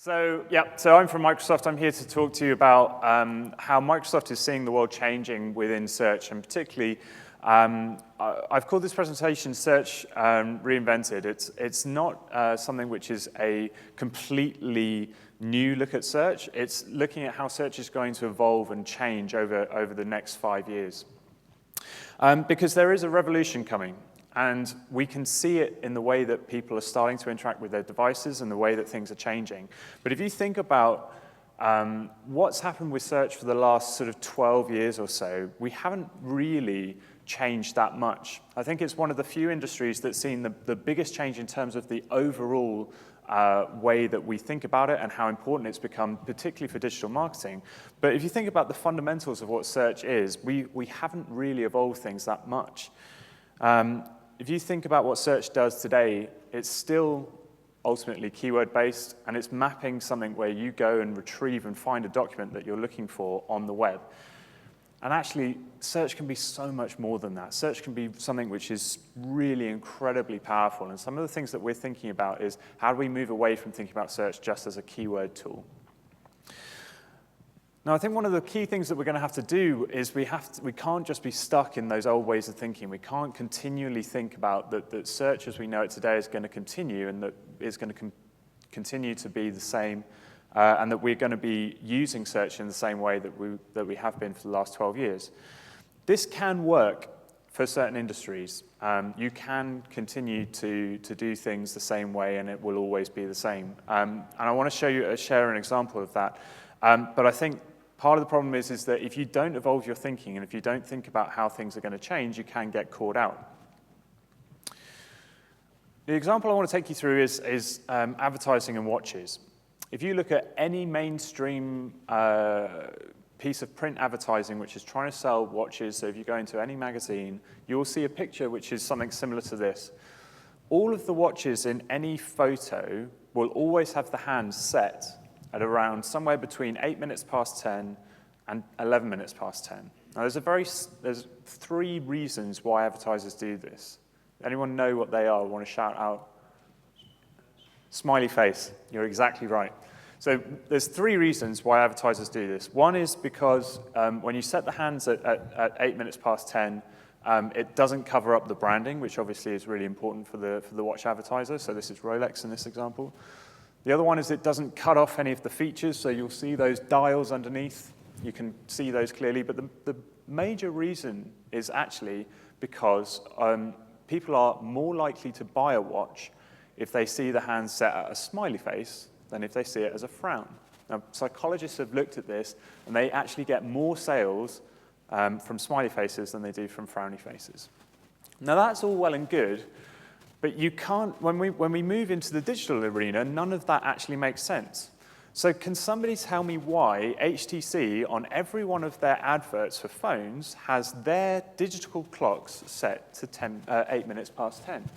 So I'm from Microsoft. I'm here to talk to you about how Microsoft is seeing the world changing within search, and particularly, I've called this presentation Search Reinvented. It's not something which is a completely new look at search. It's looking at how search is going to evolve and change over the next 5 years. Because there is a revolution coming. And we can see it in the way that people are starting to interact with their devices and the way that things are changing. But if you think about what's happened with search for the last sort of 12 years or so, we haven't really changed that much. I think it's one of the few industries that's seen the biggest change in terms of the overall way that we think about it and how important it's become, particularly for digital marketing. But if you think about the fundamentals of what search is, we haven't really evolved things that much. If you think about what search does today, it's still ultimately keyword-based, and it's mapping something where you go and retrieve and find a document that you're looking for on the web. And actually, search can be so much more than that. Search can be something which is really incredibly powerful, and some of the things that we're thinking about is how do we move away from thinking about search just as a keyword tool. Now, I think one of the key things that we're going to have to do is we can't just be stuck in those old ways of thinking. We can't continually think about that search as we know it today is going to continue and that it's going to continue to be the same and that we're going to be using search in the same way that we have been for the last 12 years. This can work for certain industries. You can continue to do things the same way and it will always be the same. And I want to share an example of that. But I think part of the problem is that if you don't evolve your thinking and if you don't think about how things are going to change, you can get caught out. The example I want to take you through is advertising and watches. If you look at any mainstream piece of print advertising which is trying to sell watches, so if you go into any magazine, you'll see a picture which is something similar to this. All of the watches in any photo will always have the hands set at around somewhere between 8 minutes past 10 and 11 minutes past 10. Now, there's 3 reasons why advertisers do this. Anyone know what they are? Want to shout out? Smiley face. You're exactly right. So there's 3 reasons why advertisers do this. One is because when you set the hands at 8 minutes past 10, it doesn't cover up the branding, which obviously is really important for the watch advertiser. So this is Rolex in this example. The other one is it doesn't cut off any of the features, so you'll see those dials underneath. You can see those clearly, but the major reason is actually because people are more likely to buy a watch if they see the hand set at a smiley face than if they see it as a frown. Now, psychologists have looked at this, and they actually get more sales from smiley faces than they do from frowny faces. Now, that's all well and good, but you can't, when we move into the digital arena, none of that actually makes sense. So can somebody tell me why HTC, on every one of their adverts for phones, has their digital clocks set to 8 minutes past 10?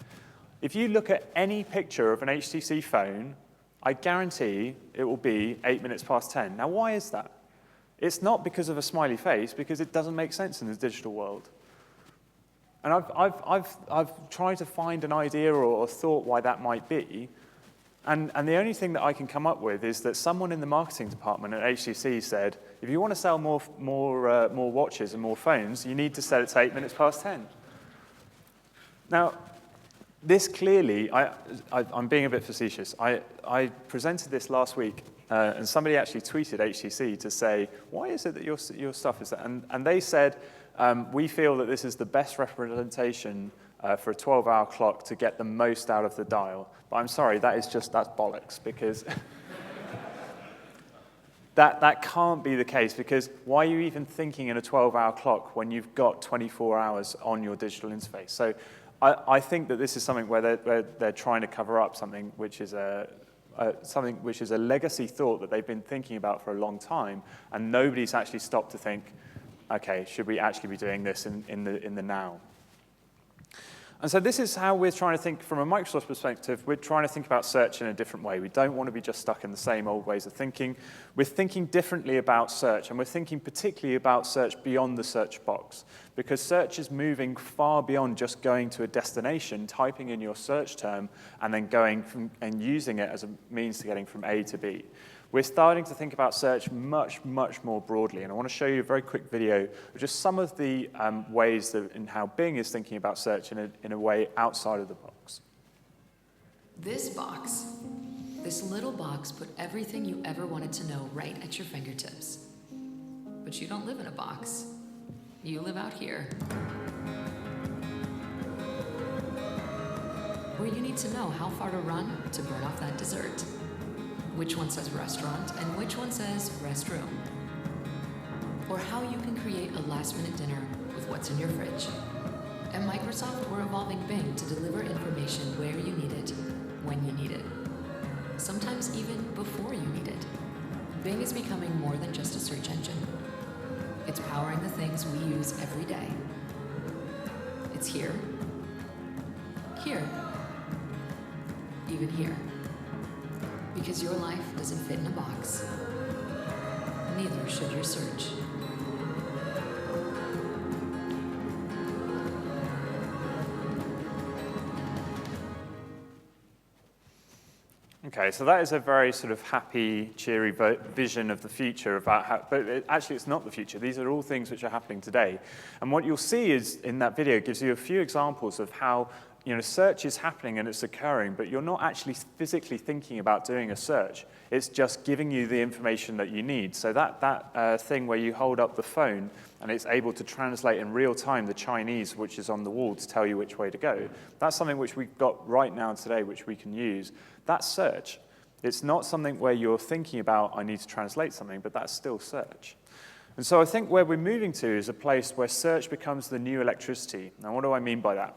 If you look at any picture of an HTC phone, I guarantee it will be 8 minutes past 10. Now, why is that? It's not because of a smiley face, because it doesn't make sense in the digital world. And I've tried to find an idea or a thought why that might be, and the only thing that I can come up with is that someone in the marketing department at HTC said, if you want to sell more watches and more phones, you need to set it to 8 minutes past 10. Now, this clearly, I'm being a bit facetious. I presented this last week, and somebody actually tweeted HTC to say, why is it that your stuff is that? And they said, we feel that this is the best representation for a 12-hour clock to get the most out of the dial. But I'm sorry, that's bollocks, because that can't be the case, because why are you even thinking in a 12-hour clock when you've got 24 hours on your digital interface? So I think that this is something where they're trying to cover up something which is a legacy thought that they've been thinking about for a long time, and nobody's actually stopped to think, okay, should we actually be doing this in the now? And so this is how we're trying to think from a Microsoft perspective. We're trying to think about search in a different way. We don't want to be just stuck in the same old ways of thinking. We're thinking differently about search, and we're thinking particularly about search beyond the search box, because search is moving far beyond just going to a destination, typing in your search term, and then going and using it as a means to getting from A to B. We're starting to think about search much, much more broadly, and I want to show you a very quick video of just some of the ways in how Bing is thinking about search in a way outside of the box. This box, this little box, put everything you ever wanted to know right at your fingertips. But you don't live in a box. You live out here, where you need to know how far to run to burn off that dessert. Which one says restaurant and which one says restroom. Or how you can create a last-minute dinner with what's in your fridge. At Microsoft, we're evolving Bing to deliver information where you need it, when you need it. Sometimes even before you need it. Bing is becoming more than just a search engine. It's powering the things we use every day. It's here, here, even here. Because your life doesn't fit in a box. Neither should your search. Okay, so that is a very sort of happy, cheery vision of the future about how, but actually it's not the future. These are all things which are happening today. And what you'll see is in that video gives you a few examples of how search is happening and it's occurring, but you're not actually physically thinking about doing a search. It's just giving you the information that you need. So that thing where you hold up the phone and it's able to translate in real time the Chinese which is on the wall to tell you which way to go, that's something which we've got right now today which we can use. That's search. It's not something where you're thinking about, I need to translate something, but that's still search. And so I think where we're moving to is a place where search becomes the new electricity. Now, what do I mean by that?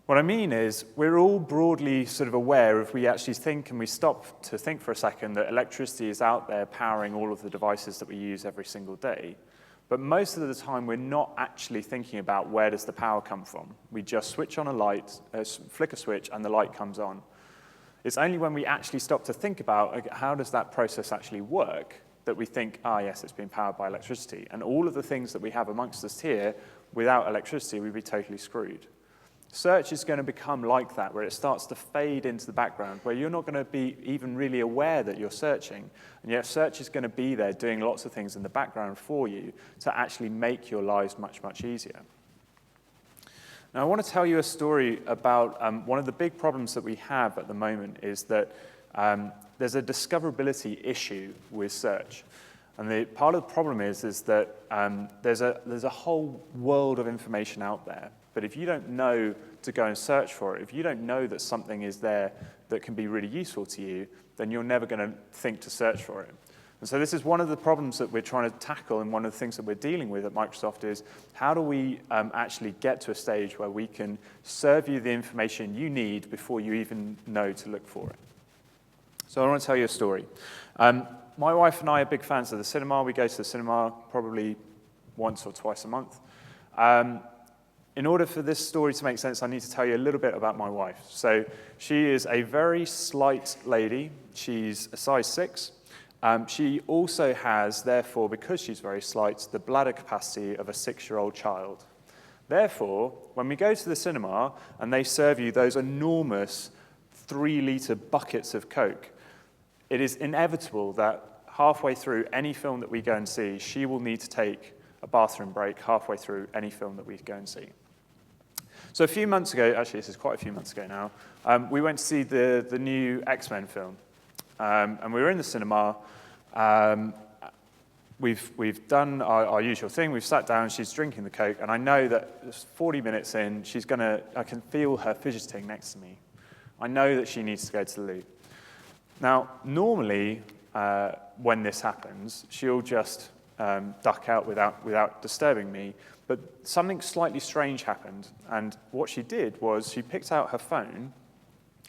What I mean is we're all broadly sort of aware if we actually think and we stop to think for a second that electricity is out there powering all of the devices that we use every single day. But most of the time we're not actually thinking about where does the power come from. We just switch on a light, flick a switch, and the light comes on. It's only when we actually stop to think about how does that process actually work that we think, yes, it's being powered by electricity. And all of the things that we have amongst us here, without electricity, we'd be totally screwed. Search is going to become like that, where it starts to fade into the background, where you're not going to be even really aware that you're searching, and yet search is going to be there doing lots of things in the background for you to actually make your lives much, much easier. Now, I want to tell you a story about one of the big problems that we have at the moment is that there's a discoverability issue with search. And part of the problem is that there's a whole world of information out there. But if you don't know to go and search for it, if you don't know that something is there that can be really useful to you, then you're never going to think to search for it. And so this is one of the problems that we're trying to tackle, and one of the things that we're dealing with at Microsoft is how do we actually get to a stage where we can serve you the information you need before you even know to look for it. So I want to tell you a story. My wife and I are big fans of the cinema. We go to the cinema probably once or twice a month. In order for this story to make sense, I need to tell you a little bit about my wife. So she is a very slight lady. She's a size 6. She also has, therefore, because she's very slight, the bladder capacity of a 6-year-old child. Therefore, when we go to the cinema and they serve you those enormous 3-liter buckets of Coke, it is inevitable that halfway through any film that we go and see, she will need to take a bathroom break halfway through any film that we go and see. So a few months ago, actually this is quite a few months ago now, we went to see the new X-Men film. And we were in the cinema. We've done our usual thing. We've sat down, she's drinking the Coke, and I know that 40 minutes in, I can feel her fidgeting next to me. I know that she needs to go to the loo. Now, normally, when this happens, she'll just duck out without disturbing me, but something slightly strange happened, and what she did was she picked out her phone,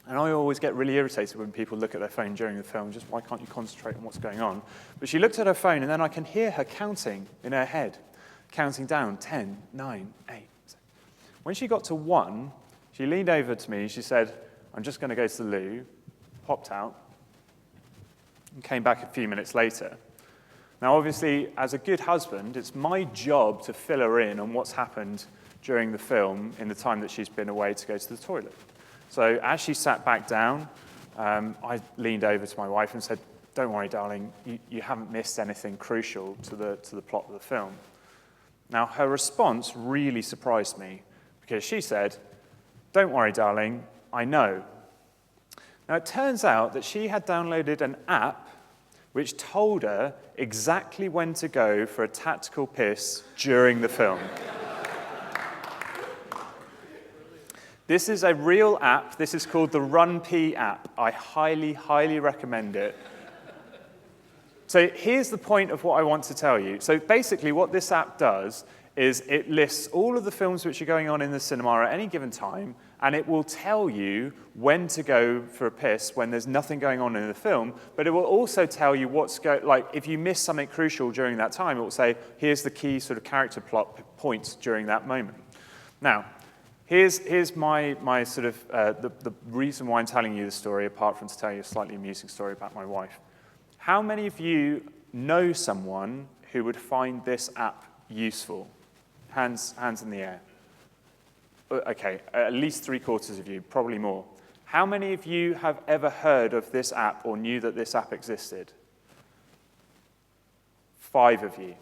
and I always get really irritated when people look at their phone during the film, just why can't you concentrate on what's going on? But she looked at her phone, and then I can hear her counting in her head, counting down, 10, 9, 8. When she got to 1, She leaned over to me, she said, I'm just going to go to the loo, popped out, and came back a few minutes later. Now, obviously, as a good husband, it's my job to fill her in on what's happened during the film in the time that she's been away to go to the toilet. So as she sat back down, I leaned over to my wife and said, don't worry, darling, you haven't missed anything crucial to the plot of the film. Now, her response really surprised me because she said, don't worry, darling, I know. Now, it turns out that she had downloaded an app which told her exactly when to go for a tactical piss during the film. This is a real app. This is called the Run Pee app. I highly, highly recommend it. So here's the point of what I want to tell you. So basically what this app does is it lists all of the films which are going on in the cinema at any given time, and it will tell you when to go for a piss when there's nothing going on in the film, but it will also tell you like if you miss something crucial during that time, it will say, here's the key sort of character plot points during that moment. Now, here's my sort of, the reason why I'm telling you the story, apart from to tell you a slightly amusing story about my wife. How many of you know someone who would find this app useful? Hands in the air. Okay, at least 3/4 of you, probably more. How many of you have ever heard of this app or knew that this app existed? 5 of you.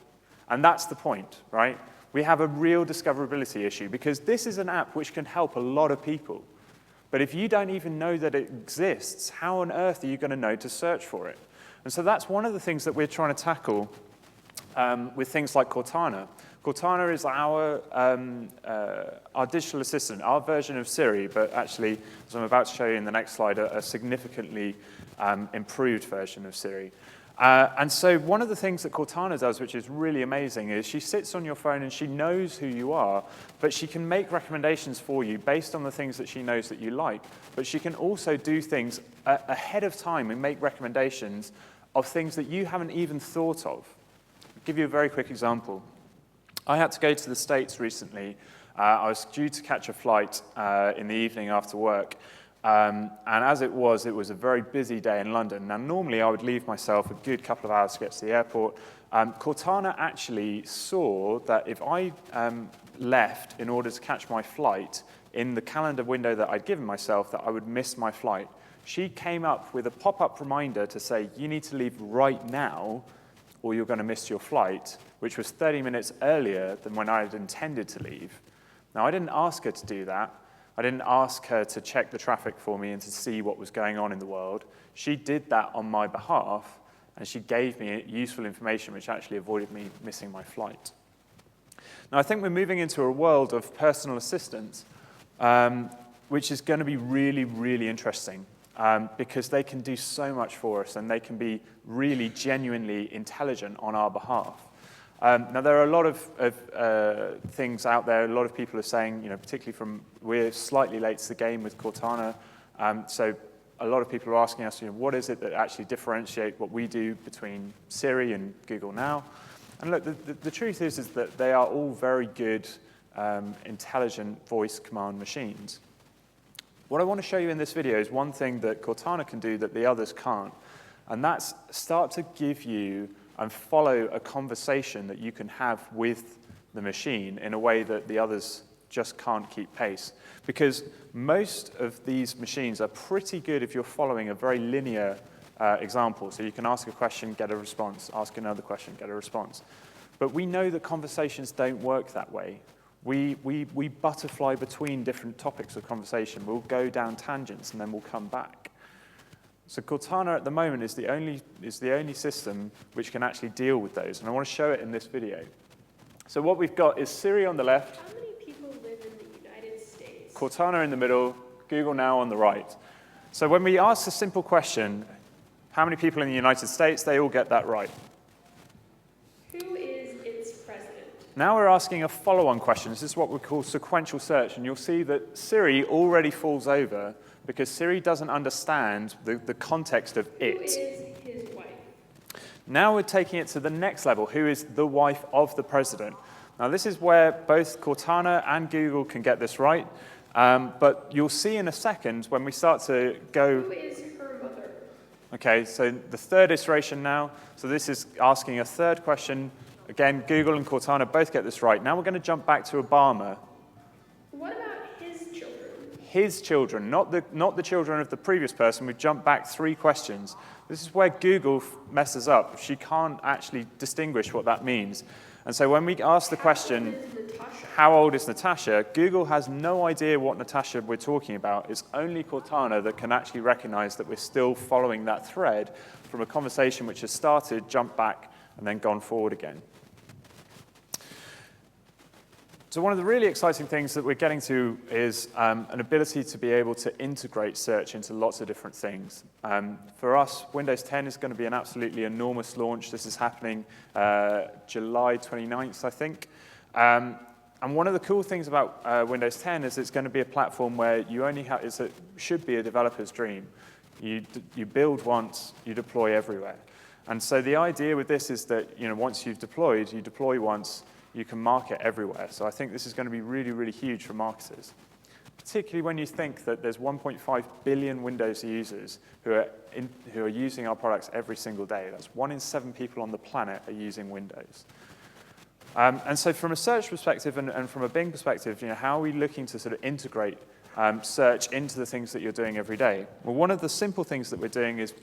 And that's the point, right? We have a real discoverability issue because this is an app which can help a lot of people. But if you don't even know that it exists, how on earth are you going to know to search for it? And so that's one of the things that we're trying to tackle with things like Cortana. Cortana is our digital assistant, our version of Siri, but actually, as I'm about to show you in the next slide, a significantly improved version of Siri. And so one of the things that Cortana does, which is really amazing, is she sits on your phone and she knows who you are, but she can make recommendations for you based on the things that she knows that you like. But she can also do things ahead of time and make recommendations of things that you haven't even thought of. I'll give you a very quick example. I had to go to the States recently. I was due to catch a flight in the evening after work. And as it was a very busy day in London. Now, normally I would leave myself a good couple of hours to get to the airport. Cortana actually saw that if I left in order to catch my flight in the calendar window that I'd given myself, that I would miss my flight. She came up with a pop-up reminder to say, you need to leave right now or you're going to miss your flight, which was 30 minutes earlier than when I had intended to leave. Now, I didn't ask her to do that. I didn't ask her to check the traffic for me and to see what was going on in the world. She did that on my behalf, and she gave me useful information which actually avoided me missing my flight. Now, I think we're moving into a world of personal assistants, which is going to be really, really interesting because they can do so much for us, and they can be really genuinely intelligent on our behalf. Now, there are a lot of things out there. A lot of people are saying, particularly we're slightly late to the game with Cortana. So a lot of people are asking us, what is it that actually differentiate what we do between Siri and Google Now? And look, the truth is that they are all very good, intelligent voice command machines. What I want to show you in this video is one thing that Cortana can do that the others can't. And that's start to give you and follow a conversation that you can have with the machine in a way that the others just can't keep pace. Because most of these machines are pretty good if you're following a very linear example. So you can ask a question, get a response, ask another question, get a response. But we know that conversations don't work that way. We butterfly between different topics of conversation. We'll go down tangents and then we'll come back. So Cortana at the moment is the only system which can actually deal with those, and I want to show it in this video. So what we've got is Siri on the left. How many people live in the United States? Cortana in the middle, Google Now on the right. So when we ask a simple question, how many people in the United States, they all get that right. Who is its president? Now we're asking a follow-on question. This is what we call sequential search, and you'll see that Siri already falls over because Siri doesn't understand the context of it. Who is his wife? Now we're taking it to the next level. Who is the wife of the president? Now this is where both Cortana and Google can get this right. But you'll see in a second when we start to go. Who is her mother? Okay, so the third iteration now. So this is asking a third question. Again, Google and Cortana both get this right. Now we're going to jump back to Obama. What about his children? His children, not the children of the previous person. We've jumped back 3 questions. This is where Google messes up. She can't actually distinguish what that means. And so when we ask the question, how old is Natasha? Google has no idea what Natasha we're talking about. It's only Cortana that can actually recognize that we're still following that thread from a conversation which has started, jumped back, and then gone forward again. So one of the really exciting things that we're getting to is an ability to be able to integrate search into lots of different things. For us, Windows 10 is going to be an absolutely enormous launch. This is happening July 29th, I think. And one of the cool things about Windows 10 is it's going to be a platform where you only have, it should be a developer's dream. You build once, you deploy everywhere. And so the idea with this is that once you've deployed, you deploy once, you can market everywhere. So I think this is going to be really, really huge for marketers, particularly when you think that there's 1.5 billion Windows users who are using our products every single day. That's 1 in 7 people on the planet are using Windows. And so from a search perspective and from a Bing perspective, how are we looking to sort of integrate search into the things that you're doing every day? Well, one of the simple things that we're doing is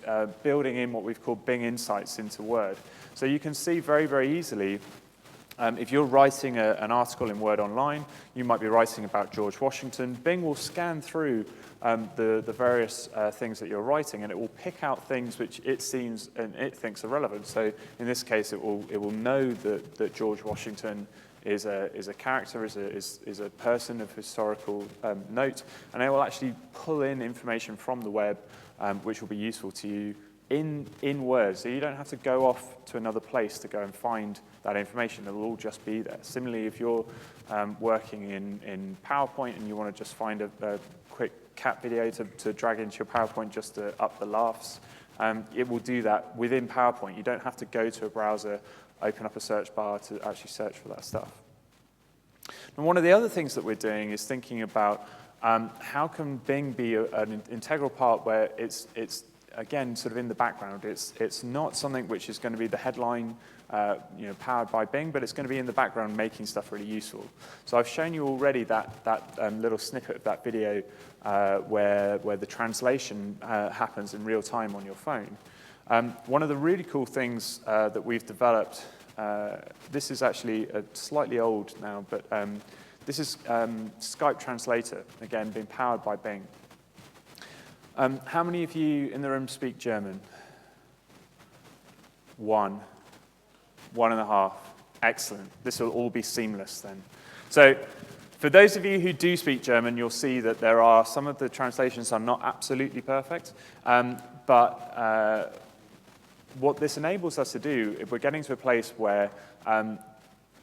building in what we've called Bing Insights into Word. So you can see very, very easily, if you're writing an article in Word Online, you might be writing about George Washington. Bing will scan through the various things that you're writing, and it will pick out things which it seems and it thinks are relevant. So in this case, it will know that George Washington is a character, is a person of historical note, and it will actually pull in information from the web, which will be useful to you in Word, so you don't have to go off to another place to go and find that information. It'll all just be there. Similarly, if you're working in PowerPoint and you want to just find a quick cat video to drag into your PowerPoint just to up the laughs, it will do that within PowerPoint. You don't have to go to a browser, open up a search bar to actually search for that stuff. And one of the other things that we're doing is thinking about how can Bing be an integral part where it's again, sort of in the background. It's not something which is going to be the headline, powered by Bing, but it's going to be in the background making stuff really useful. So I've shown you already that little snippet of that video where the translation happens in real time on your phone. One of the really cool things that we've developed, this is actually slightly old now, but this is Skype Translator, again, being powered by Bing. How many of you in the room speak German? 1. 1.5. Excellent. This will all be seamless then. So for those of you who do speak German, you'll see that there are some of the translations are not absolutely perfect, but what this enables us to do, if we're getting to a place where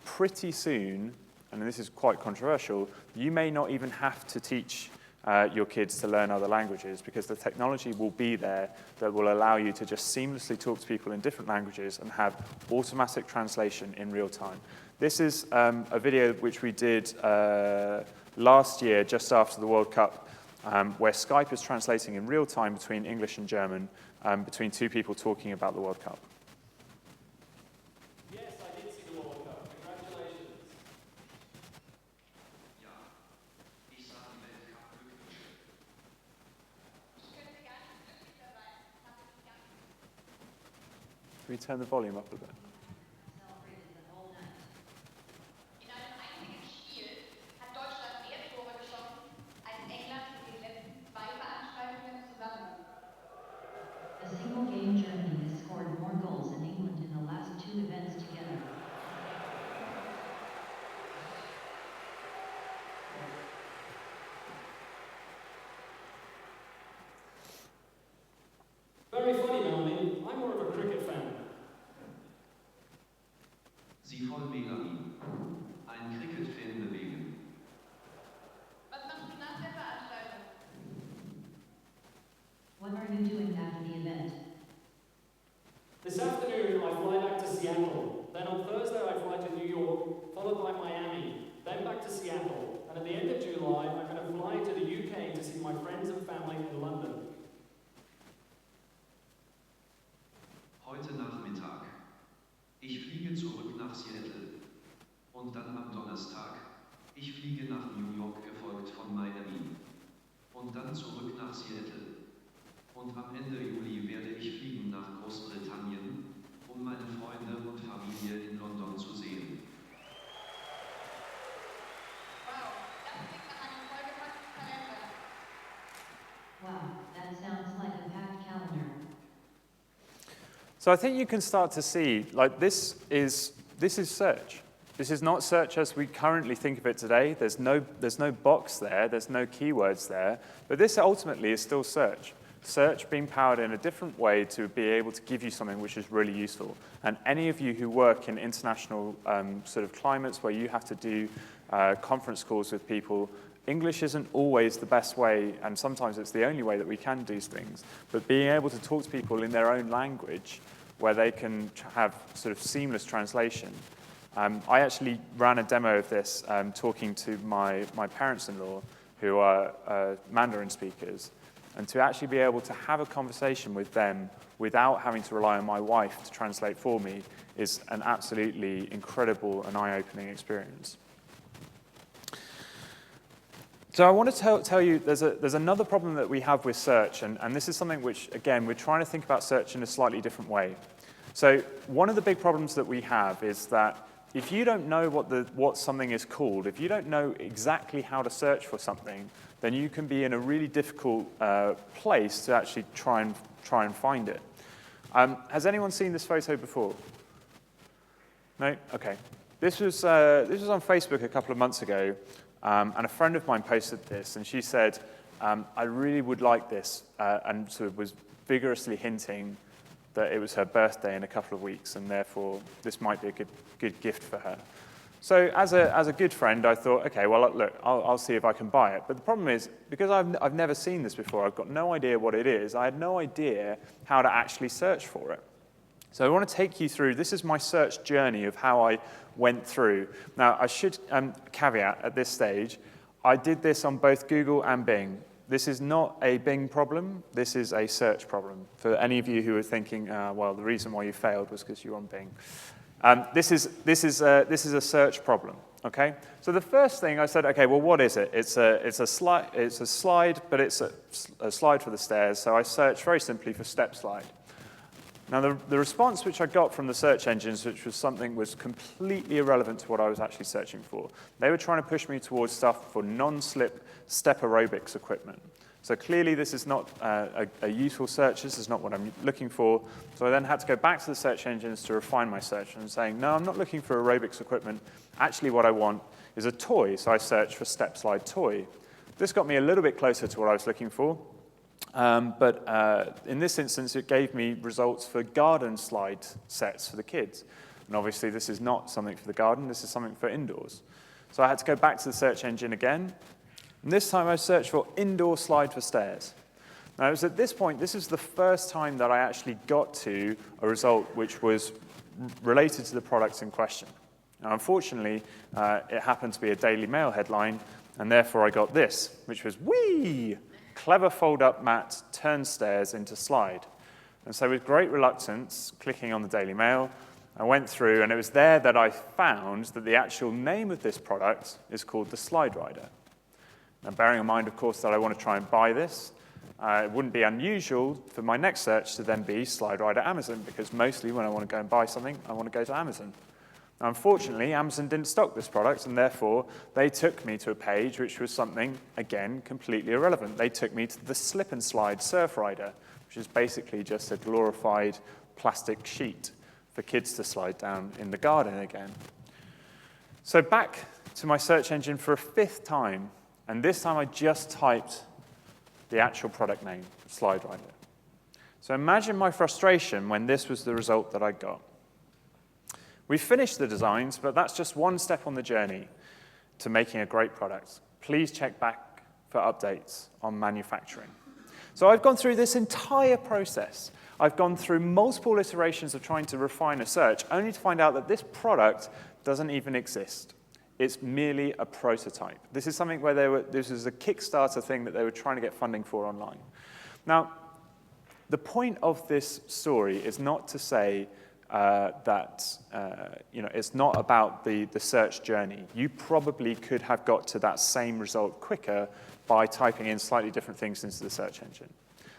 pretty soon, and this is quite controversial, you may not even have to teach your kids to learn other languages, because the technology will be there that will allow you to just seamlessly talk to people in different languages and have automatic translation in real time. This is a video which we did last year, just after the World Cup, where Skype is translating in real time between English and German, between 2 people talking about the World Cup. Yes, I did see the World Cup. Congratulations. Can we turn the volume up a bit? In einem einzigen Spiel hat Deutschland mehr Tore geschossen als England in den letzten 2 Veranstaltungen zusammen. A single game, Germany has scored more goals than England in the last 2 events together. Very funny, Melanie. I'm more of a cricket fan. Ich fliege nach New York, gefolgt von Miami. Und dann zurück nach Seattle. Und am Ende Juli werde ich fliegen nach Großbritannien, um meine Freunde und Familie in London zu sehen. Wow, das klingt nach einem vollgepackten Kalender. Wow, that sounds like a packed calendar. So I think you can start to see, like this is search. This is not search as we currently think of it today. There's no box there, there's no keywords there, but this ultimately is still search. Search being powered in a different way to be able to give you something which is really useful. And any of you who work in international sort of climates where you have to do conference calls with people, English isn't always the best way, and sometimes it's the only way that we can do things. But being able to talk to people in their own language where they can have sort of seamless translation. I actually ran a demo of this talking to my parents-in-law who are Mandarin speakers. And to actually be able to have a conversation with them without having to rely on my wife to translate for me is an absolutely incredible and eye-opening experience. So I want to tell you there's another problem that we have with search, and this is something which, again, we're trying to think about search in a slightly different way. So one of the big problems that we have is that if you don't know what something is called, if you don't know exactly how to search for something, then you can be in a really difficult place to actually try and find it. Has anyone seen this photo before? No? Okay. This was on Facebook a couple of months ago, and a friend of mine posted this, and she said, I really would like this, and sort of was vigorously hinting that it was her birthday in a couple of weeks, and therefore this might be a good gift for her. So as a good friend, I thought, okay, well, look, I'll see if I can buy it. But the problem is, because I've never seen this before, I've got no idea what it is, I had no idea how to actually search for it. So I want to take you through, this is my search journey of how I went through. Now, I should caveat at this stage, I did this on both Google and Bing. This is not a Bing problem, this is a search problem. For any of you who are thinking, well, the reason why you failed was because you were on Bing. This is a search problem, okay? So the first thing I said, okay, well, what is it? It's a slide, but it's a slide for the stairs, so I searched very simply for step slide. Now, the response which I got from the search engines, which was something was completely irrelevant to what I was actually searching for. They were trying to push me towards stuff for non-slip step aerobics equipment. So clearly this is not a useful search, this is not what I'm looking for. So I then had to go back to the search engines to refine my search and saying, no, I'm not looking for aerobics equipment. Actually what I want is a toy, so I searched for step slide toy. This got me a little bit closer to what I was looking for. But in this instance, it gave me results for garden slide sets for the kids. And obviously, this is not something for the garden. This is something for indoors. So I had to go back to the search engine again. And this time, I searched for indoor slide for stairs. Now, it was at this point, this is the first time that I actually got to a result which was related to the products in question. Now, unfortunately, it happened to be a Daily Mail headline, and therefore I got this, which was, whee! Clever fold-up mat turns stairs into slide. And so with great reluctance, clicking on the Daily Mail, I went through, and it was there that I found that the actual name of this product is called the Slide Rider. Now, bearing in mind, of course, that I want to try and buy this, it wouldn't be unusual for my next search to then be Slide Rider Amazon, because mostly when I want to go and buy something, I want to go to Amazon. Now, unfortunately, Amazon didn't stock this product, and therefore, they took me to a page which was something, again, completely irrelevant. They took me to the Slip and Slide Surf Rider, which is basically just a glorified plastic sheet for kids to slide down in the garden again. So back to my search engine for a fifth time, and this time I just typed the actual product name, Slide Rider. So imagine my frustration when this was the result that I got. We finished the designs, but that's just one step on the journey to making a great product. Please check back for updates on manufacturing. So I've gone through this entire process. I've gone through multiple iterations of trying to refine a search, only to find out that this product doesn't even exist. It's merely a prototype. This is something where this is a Kickstarter thing that they were trying to get funding for online. Now, the point of this story is not to say it's not about the search journey. You probably could have got to that same result quicker by typing in slightly different things into the search engine.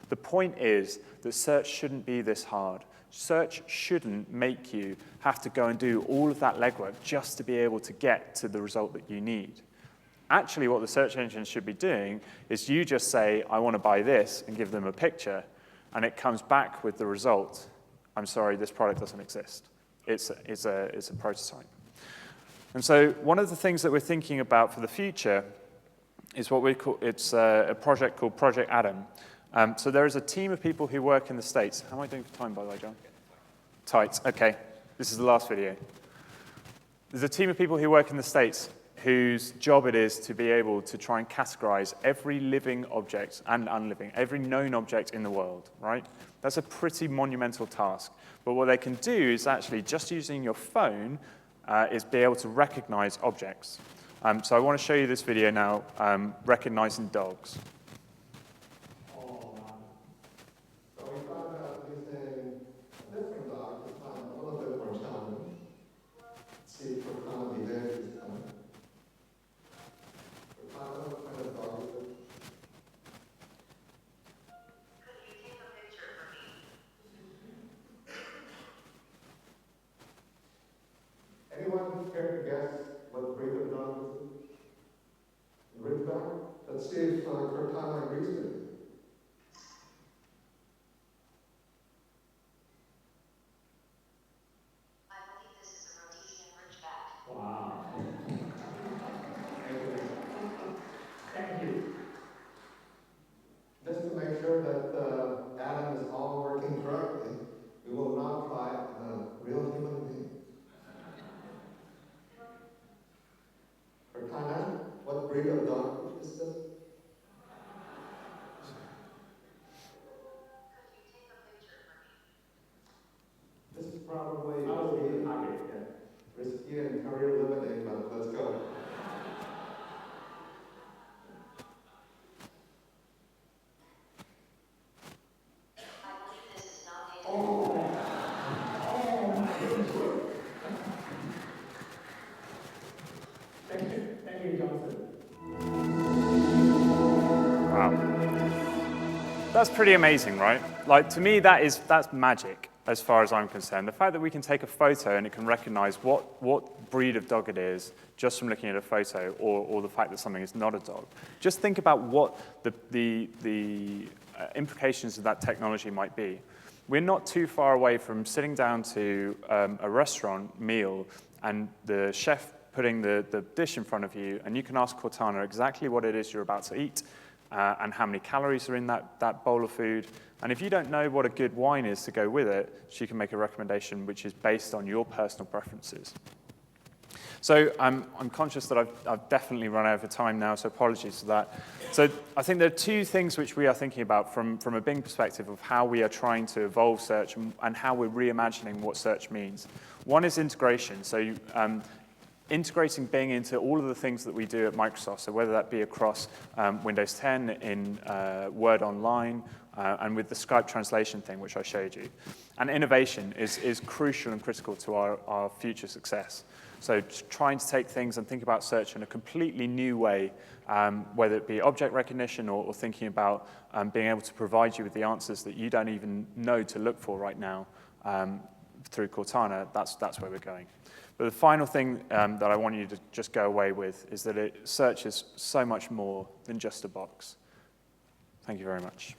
The point is that search shouldn't be this hard. Search shouldn't make you have to go and do all of that legwork just to be able to get to the result that you need. Actually, what the search engine should be doing is you just say, I want to buy this, and give them a picture, and it comes back with the result. I'm sorry, this product doesn't exist. It's a prototype. And so one of the things that we're thinking about for the future is what we call, it's a project called Project Adam. So there is a team of people who work in the States. How am I doing for time, by the way, John? Tight, okay. This is the last video. There's a team of people who work in the States whose job it is to be able to try and categorize every living object and unliving, every known object in the world, right? That's a pretty monumental task. But what they can do is actually, just using your phone, is be able to recognize objects. So I want to show you this video now, recognizing dogs. So we thought about using a different dog to find a little bit more challenging. See if Cortana behaves this time. Cortana, what kind of dog is it? Could you take a picture for me? Anyone care to guess what breed of dog this is? Ridgeback? Let's see if Cortana agrees with you. I believe this is a Rhodesian Ridgeback. Wow. Thank you. Just to make sure that Adam is all working correctly, we will now try on a real human being. Cortana, what breed of dog is this? Could you take a picture for me? This is probably I was in the target, yeah. risky and career limiting, but let's go. I believe this is not a Thank you, Johnson. Wow. That's pretty amazing, right? Like, to me, that's magic as far as I'm concerned. The fact that we can take a photo and it can recognize what breed of dog it is just from looking at a photo, or the fact that something is not a dog. Just think about what the implications of that technology might be. We're not too far away from sitting down to a restaurant meal and the chef putting the dish in front of you, and you can ask Cortana exactly what it is you're about to eat and how many calories are in that bowl of food. And if you don't know what a good wine is to go with it, she can make a recommendation which is based on your personal preferences. So I'm conscious that I've definitely run out of time now, so apologies for that. So I think there are two things which we are thinking about from a Bing perspective of how we are trying to evolve search and how we're reimagining what search means. One is integration. So integrating Bing into all of the things that we do at Microsoft, so whether that be across Windows 10 in Word Online, and with the Skype translation thing, which I showed you. And innovation is crucial and critical to our future success. So trying to take things and think about search in a completely new way, whether it be object recognition or thinking about being able to provide you with the answers that you don't even know to look for right now through Cortana, that's where we're going. But the final thing that I want you to just go away with is that search is so much more than just a box. Thank you very much.